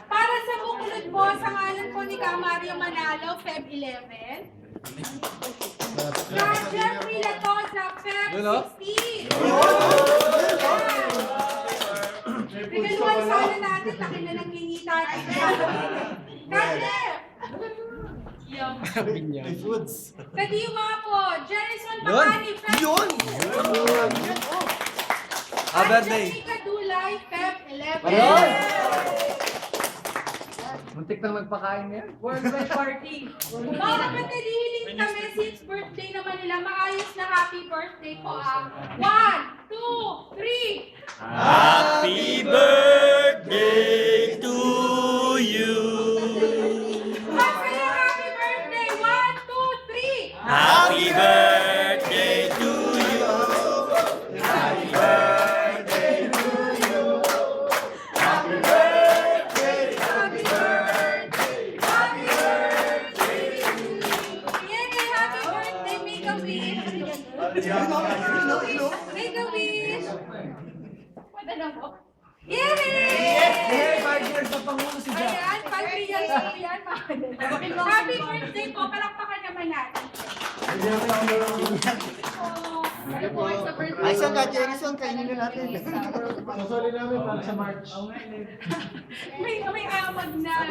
Para sa bukulod po, sa ngalan po ni Mario Manalo, Feb 11. Sa Jeffrey Latosa, Feb 16. Regaluhan sana natin, laki na ng kinita. Kasi, Kadiwa po, Jerison Bacani, Feb 16. birthday. Jessica Dulay, Feb 11. Muntik nang magpakain yan. Worldwide party. Mga kapatid, hihiling kami since birthday naman nila. Maayos na happy birthday po ah. 1, 2, 3. Happy birthday to you. Masaya happy birthday. 1, 2, 3. Happy birthday to you. Happy birthday to you. Happy birthday. Happy birthday. Happy birthday to you. Yay, happy birthday. Make a wish. Make a wish. Wala na po. Yay! Hey, 5 years na Pangulo si Jack. Ayan, 5 years na yan. Happy birthday po. Palakpakan naman natin. Ano po sa birthday? Ay, saan ka, Jerison? Kainin na natin. Masali namin para sa March. May amag na.